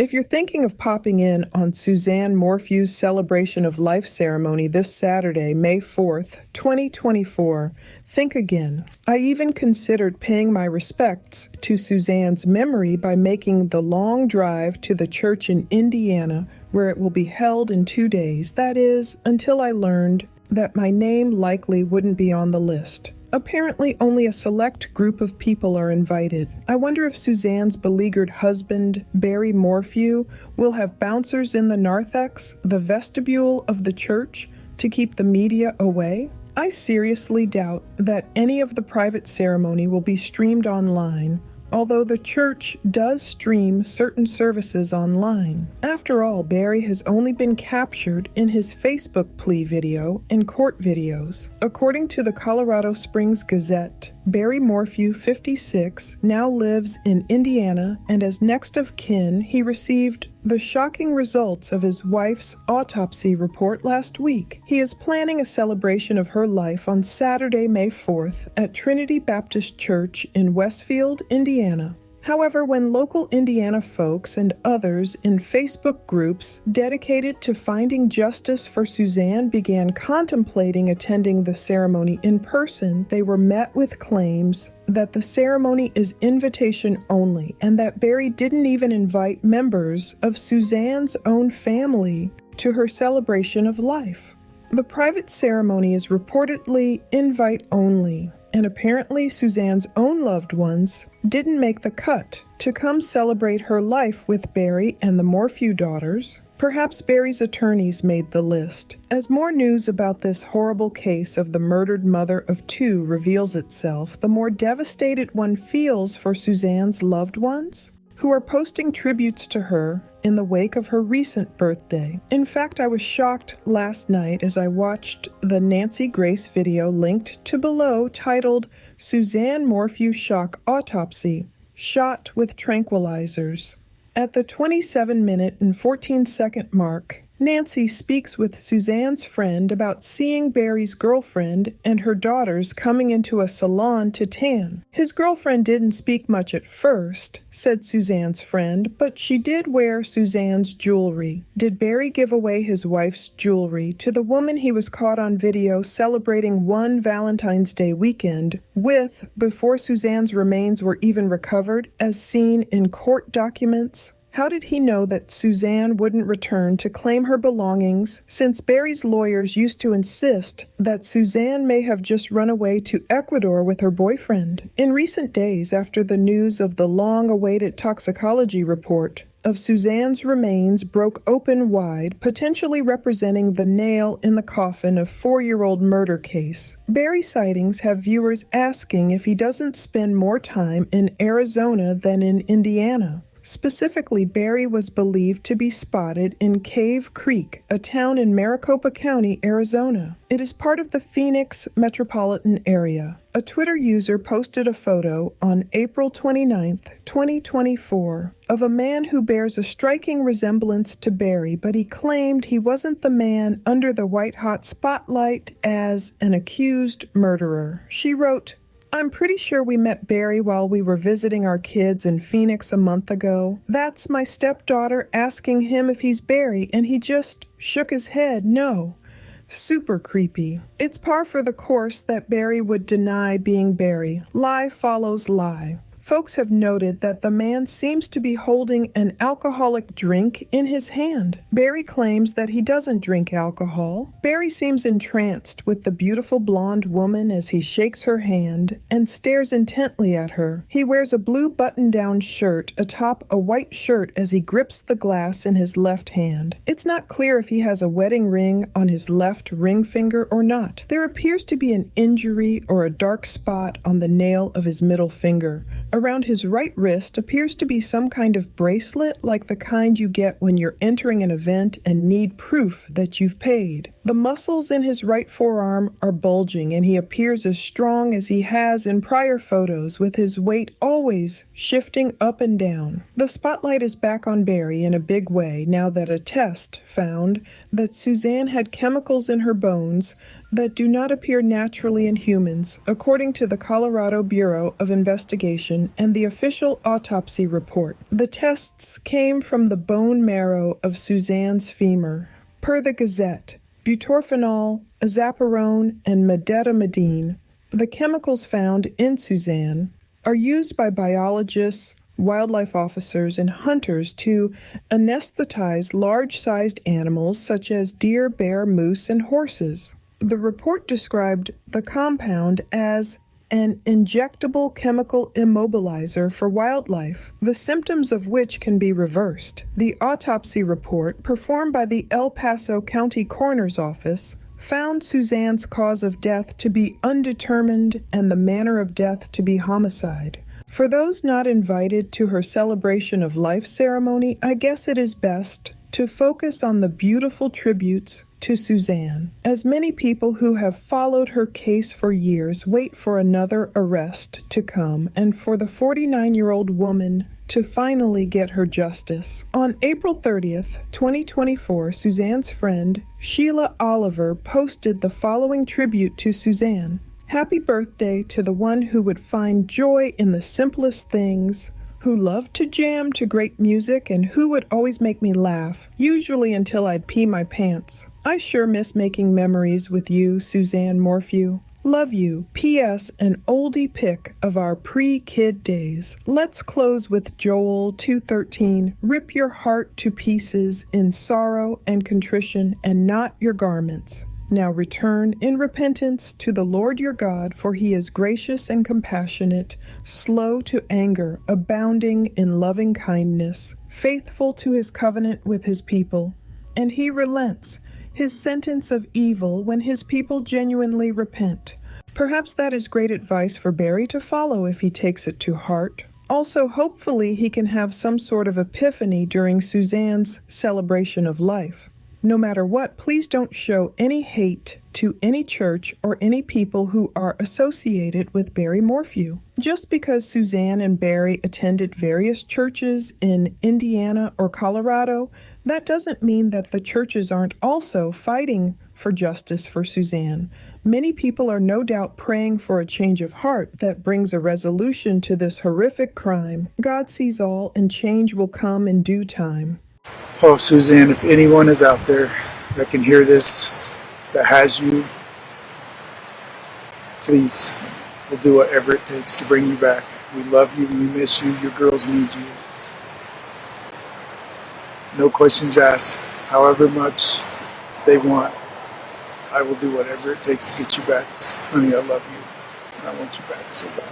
If you're thinking of popping in on Suzanne Morphew's Celebration of Life ceremony this Saturday, May 4th, 2024, think again. I even considered paying my respects to Suzanne's memory by making the long drive to the church in Indiana, where it will be held in 2 days. That is, until I learned that my name likely wouldn't be on the list. Apparently, only a select group of people are invited. I wonder if Suzanne's beleaguered husband, Barry Morphew, will have bouncers in the narthex, the vestibule of the church, to keep the media away. I seriously doubt that any of the private ceremony will be streamed online, although the church does stream certain services online. After all, Barry has only been captured in his Facebook plea video and court videos. According to the Colorado Springs Gazette, Barry Morphew, 56, now lives in Indiana, and as next of kin, he received the shocking results of his wife's autopsy report last week. He is planning a celebration of her life on Saturday, May 4th at Trinity Baptist Church in Westfield, Indiana. However, when local Indiana folks and others in Facebook groups dedicated to finding justice for Suzanne began contemplating attending the ceremony in person, they were met with claims that the ceremony is invitation only and that Barry didn't even invite members of Suzanne's own family to her celebration of life. The private ceremony is reportedly invite only, and apparently Suzanne's own loved ones didn't make the cut to come celebrate her life with Barry and the Morphew daughters. Perhaps Barry's attorneys made the list. As more news about this horrible case of the murdered mother of two reveals itself, the more devastated one feels for Suzanne's loved ones, who are posting tributes to her in the wake of her recent birthday. In fact, I was shocked last night as I watched the Nancy Grace video linked to below titled Suzanne Morphew Shock Autopsy, Shot with Tranquilizers. At the 27-minute and 14-second mark, Nancy speaks with Suzanne's friend about seeing Barry's girlfriend and her daughters coming into a salon to tan. His girlfriend didn't speak much at first, said Suzanne's friend, but she did wear Suzanne's jewelry. Did Barry give away his wife's jewelry to the woman he was caught on video celebrating one Valentine's Day weekend with before Suzanne's remains were even recovered, as seen in court documents? How did he know that Suzanne wouldn't return to claim her belongings, since Barry's lawyers used to insist that Suzanne may have just run away to Ecuador with her boyfriend? In recent days, after the news of the long-awaited toxicology report of Suzanne's remains broke open wide, potentially representing the nail in the coffin of 4-year-old murder case, Barry sightings have viewers asking if he doesn't spend more time in Arizona than in Indiana. Specifically, Barry was believed to be spotted in Cave Creek, a town in Maricopa County, Arizona. It is part of the Phoenix metropolitan area. A Twitter user posted a photo on April 29, 2024, of a man who bears a striking resemblance to Barry, but he claimed he wasn't the man under the white-hot spotlight as an accused murderer. She wrote, "I'm pretty sure we met Barry while we were visiting our kids in Phoenix a month ago. That's my stepdaughter asking him if he's Barry, and he just shook his head no. Super creepy. It's par for the course that Barry would deny being Barry. Lie follows lie. Folks have noted that the man seems to be holding an alcoholic drink in his hand. Barry claims that he doesn't drink alcohol. Barry seems entranced with the beautiful blonde woman as he shakes her hand and stares intently at her. He wears a blue button-down shirt atop a white shirt as he grips the glass in his left hand. It's not clear if he has a wedding ring on his left ring finger or not. There appears to be an injury or a dark spot on the nail of his middle finger. Around his right wrist appears to be some kind of bracelet like the kind you get when you're entering an event and need proof that you've paid. The muscles in his right forearm are bulging, and he appears as strong as he has in prior photos, with his weight always shifting up and down. The spotlight is back on Barry in a big way now that a test found that Suzanne had chemicals in her bones that do not appear naturally in humans, according to the Colorado Bureau of Investigation and the official autopsy report. The tests came from the bone marrow of Suzanne's femur. Per the Gazette, butorphanol, azaparone, and medetomidine, the chemicals found in Suzanne, are used by biologists, wildlife officers, and hunters to anesthetize large-sized animals such as deer, bear, moose, and horses. The report described the compound as an injectable chemical immobilizer for wildlife, the symptoms of which can be reversed. The autopsy report, performed by the El Paso County Coroner's Office, found Suzanne's cause of death to be undetermined and the manner of death to be homicide. For those not invited to her celebration of life ceremony, I guess it is best to focus on the beautiful tributes to Suzanne, as many people who have followed her case for years wait for another arrest to come and for the 49-year-old woman to finally get her justice. On April 30th, 2024, Suzanne's friend, Sheila Oliver, posted the following tribute to Suzanne. Happy birthday to the one who would find joy in the simplest things, who loved to jam to great music, and who would always make me laugh, usually until I'd pee my pants. I sure miss making memories with you, Suzanne Morphew. Love you. P.S. An oldie pic of our pre-kid days. Let's close with Joel 2:13. Rip your heart to pieces in sorrow and contrition, and not your garments. Now return in repentance to the Lord your God, for he is gracious and compassionate, slow to anger, abounding in loving kindness, faithful to his covenant with his people. And he relents his sentence of evil when his people genuinely repent. Perhaps that is great advice for Barry to follow if he takes it to heart. Also, hopefully he can have some sort of epiphany during Suzanne's celebration of life. No matter what, please don't show any hate to any church or any people who are associated with Barry Morphew. Just because Suzanne and Barry attended various churches in Indiana or Colorado, that doesn't mean that the churches aren't also fighting for justice for Suzanne. Many people are no doubt praying for a change of heart that brings a resolution to this horrific crime. God sees all, and change will come in due time. Oh, Suzanne, if anyone is out there that can hear this, that has you, please, we'll do whatever it takes to bring you back. We love you, we miss you, your girls need you. No questions asked. However much they want, I will do whatever it takes to get you back. Honey, I love you, and I want you back so bad.